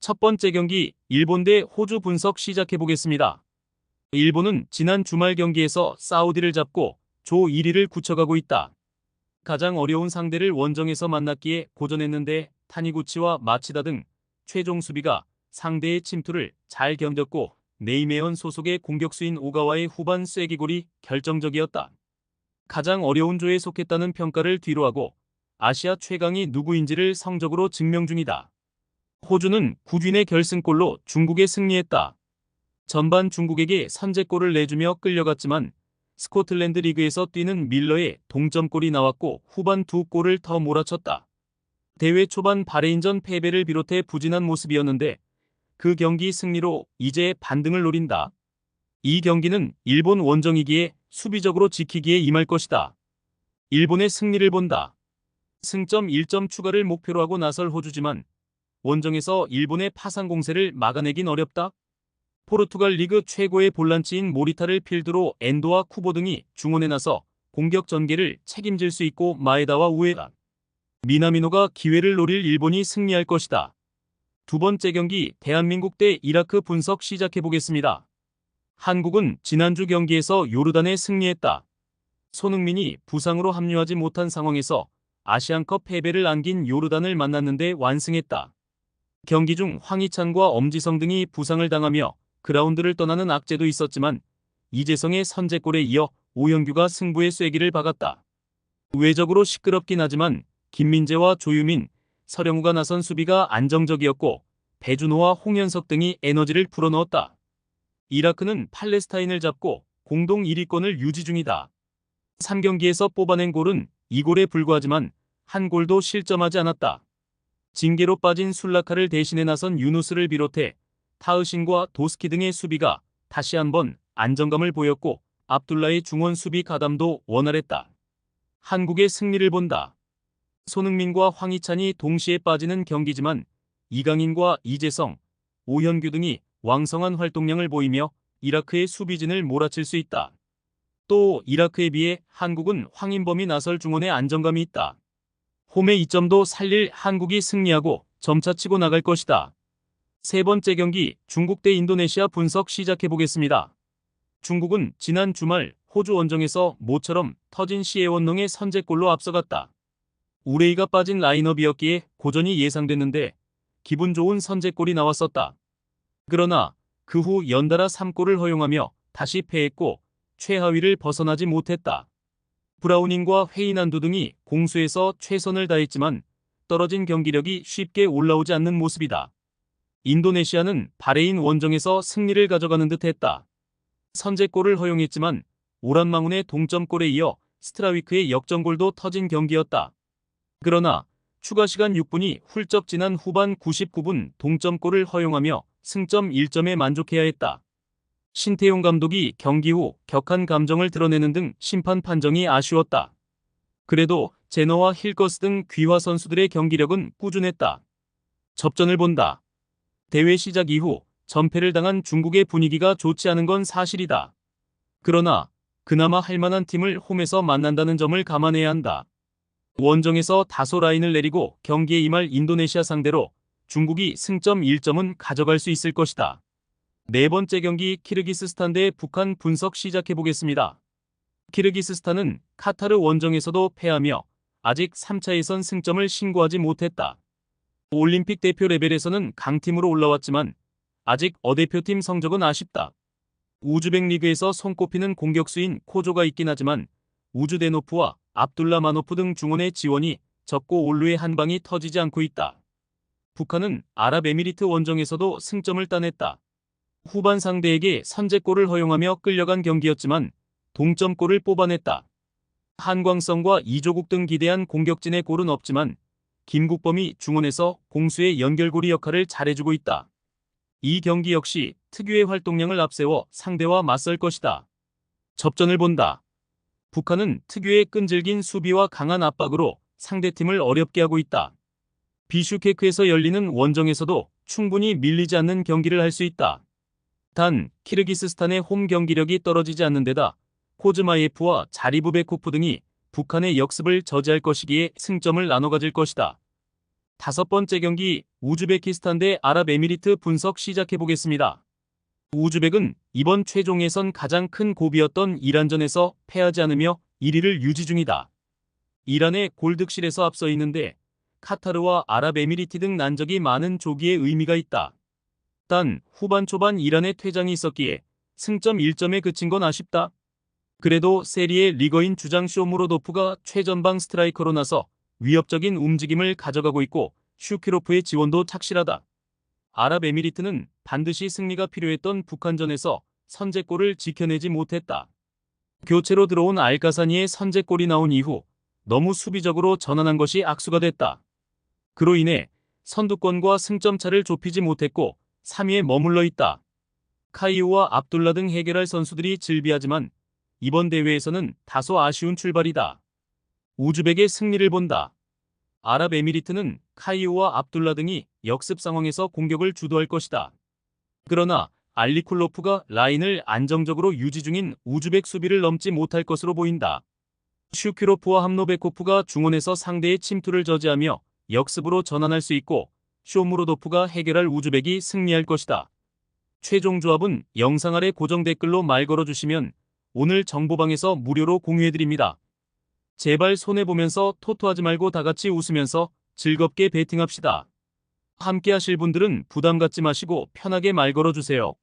첫 번째 경기 일본 대 호주 분석 시작해보겠습니다. 일본은 지난 주말 경기에서 사우디를 잡고 조 1위를 굳혀가고 있다. 가장 어려운 상대를 원정에서 만났기에 고전했는데 타니구치와 마치다 등 최종 수비가 상대의 침투를 잘 견뎠고 네이메현 소속의 공격수인 오가와의 후반 쐐기골이 결정적이었다. 가장 어려운 조에 속했다는 평가를 뒤로하고 아시아 최강이 누구인지를 성적으로 증명 중이다. 호주는 9윈의 결승골로 중국에 승리했다. 전반 중국에게 선제골을 내주며 끌려갔지만 스코틀랜드 리그에서 뛰는 밀러의 동점골이 나왔고 후반 두 골을 더 몰아쳤다. 대회 초반 바레인전 패배를 비롯해 부진한 모습이었는데 그 경기 승리로 이제 반등을 노린다. 이 경기는 일본 원정이기에 수비적으로 지키기에 임할 것이다. 일본의 승리를 본다. 승점 1점 추가를 목표로 하고 나설 호주지만 원정에서 일본의 파상 공세를 막아내긴 어렵다. 포르투갈 리그 최고의 볼란치인 모리타를 필두로 엔도와 쿠보 등이 중원에 나서 공격 전개를 책임질 수 있고 마에다와 우에다, 미나미노가 기회를 노릴 일본이 승리할 것이다. 두 번째 경기 대한민국 대 이라크 분석 시작해보겠습니다. 한국은 지난주 경기에서 요르단에 승리했다. 손흥민이 부상으로 합류하지 못한 상황에서 아시안컵 패배를 안긴 요르단을 만났는데 완승했다. 경기 중 황희찬과 엄지성 등이 부상을 당하며 그라운드를 떠나는 악재도 있었지만 이재성의 선제골에 이어 오현규가 승부의 쐐기를 박았다. 외적으로 시끄럽긴 하지만 김민재와 조유민, 서령우가 나선 수비가 안정적이었고 배준호와 홍현석 등이 에너지를 불어넣었다. 이라크는 팔레스타인을 잡고 공동 1위권을 유지 중이다. 3경기에서 뽑아낸 골은 2골에 불과하지만 한 골도 실점하지 않았다. 징계로 빠진 술라카를 대신해 나선 유누스를 비롯해 타으신과 도스키 등의 수비가 다시 한번 안정감을 보였고 압둘라의 중원 수비 가담도 원활했다. 한국의 승리를 본다. 손흥민과 황희찬이 동시에 빠지는 경기지만 이강인과 이재성, 오현규 등이 왕성한 활동량을 보이며 이라크의 수비진을 몰아칠 수 있다. 또 이라크에 비해 한국은 황인범이 나설 중원에 안정감이 있다. 홈의 이점도 살릴 한국이 승리하고 점차 치고 나갈 것이다. 세 번째 경기 중국 대 인도네시아 분석 시작해보겠습니다. 중국은 지난 주말 호주 원정에서 모처럼 터진 시에원농의 선제골로 앞서갔다. 우레이가 빠진 라인업이었기에 고전이 예상됐는데 기분 좋은 선제골이 나왔었다. 그러나 그 후 연달아 3골을 허용하며 다시 패했고 최하위를 벗어나지 못했다. 브라우닝과 헤이난두 등이 공수에서 최선을 다했지만 떨어진 경기력이 쉽게 올라오지 않는 모습이다. 인도네시아는 바레인 원정에서 승리를 가져가는 듯 했다. 선제골을 허용했지만 오란망운의 동점골에 이어 스트라위크의 역전골도 터진 경기였다. 그러나 추가 시간 6분이 훌쩍 지난 후반 99분 동점골을 허용하며 승점 1점에 만족해야 했다. 신태용 감독이 경기 후 격한 감정을 드러내는 등 심판 판정이 아쉬웠다. 그래도 제너와 힐거스 등 귀화 선수들의 경기력은 꾸준했다. 접전을 본다. 대회 시작 이후 전패를 당한 중국의 분위기가 좋지 않은 건 사실이다. 그러나 그나마 할만한 팀을 홈에서 만난다는 점을 감안해야 한다. 원정에서 다소 라인을 내리고 경기에 임할 인도네시아 상대로 중국이 승점 1점은 가져갈 수 있을 것이다. 네 번째 경기 키르기스스탄 대 북한 분석 시작해보겠습니다. 키르기스스탄은 카타르 원정에서도 패하며 아직 3차 예선 승점을 신고하지 못했다. 올림픽 대표 레벨에서는 강팀으로 올라왔지만 아직 어대표팀 성적은 아쉽다. 우즈벡 리그에서 손꼽히는 공격수인 코조가 있긴 하지만 우즈데노프와 압둘라 마노프 등 중원의 지원이 적고 올루의 한 방이 터지지 않고 있다. 북한은 아랍에미리트 원정에서도 승점을 따냈다. 후반 상대에게 선제골을 허용하며 끌려간 경기였지만 동점골을 뽑아냈다. 한광성과 이조국 등 기대한 공격진의 골은 없지만 김국범이 중원에서 공수의 연결고리 역할을 잘해주고 있다. 이 경기 역시 특유의 활동량을 앞세워 상대와 맞설 것이다. 접전을 본다. 북한은 특유의 끈질긴 수비와 강한 압박으로 상대팀을 어렵게 하고 있다. 비슈케크에서 열리는 원정에서도 충분히 밀리지 않는 경기를 할 수 있다. 단 키르기스스탄의 홈 경기력이 떨어지지 않는 데다 코즈마예프와 자리부베코프 등이 북한의 역습을 저지할 것이기에 승점을 나눠 가질 것이다. 5번째 경기 우즈베키스탄 대 아랍에미리트 분석 시작해보겠습니다. 우즈벡은 이번 최종 예선 가장 큰 고비였던 이란전에서 패하지 않으며 1위를 유지 중이다. 이란의 골득실에서 앞서 있는데 카타르와 아랍에미리트 등 난적이 많은 조기에 의미가 있다. 단 후반 초반 이란의 퇴장이 있었기에 승점 1점에 그친 건 아쉽다. 그래도 세리의 리거인 주장 쇼무로도프가 최전방 스트라이커로 나서 위협적인 움직임을 가져가고 있고 슈키로프의 지원도 착실하다. 아랍에미리트는 반드시 승리가 필요했던 북한전에서 선제골을 지켜내지 못했다. 교체로 들어온 알가사니의 선제골이 나온 이후 너무 수비적으로 전환한 것이 악수가 됐다. 그로 인해 선두권과 승점 차를 좁히지 못했고 3위에 머물러 있다. 카이우와 압둘라 등 해결할 선수들이 즐비하지만 이번 대회에서는 다소 아쉬운 출발이다. 우즈벡의 승리를 본다. 아랍에미리트는 카이우와 압둘라 등이 역습 상황에서 공격을 주도할 것이다. 그러나 알리쿨로프가 라인을 안정적으로 유지 중인 우즈벡 수비를 넘지 못할 것으로 보인다. 슈키로프와 함노베코프가 중원에서 상대의 침투를 저지하며 역습으로 전환할 수 있고 쇼무로도프가 해결할 우즈벡이 승리할 것이다. 최종 조합은 영상 아래 고정 댓글로 말 걸어주시면 오늘 정보방에서 무료로 공유해드립니다. 제발 손해보면서 토토하지 말고 다같이 웃으면서 즐겁게 베팅합시다. 함께 하실 분들은 부담 갖지 마시고 편하게 말 걸어주세요.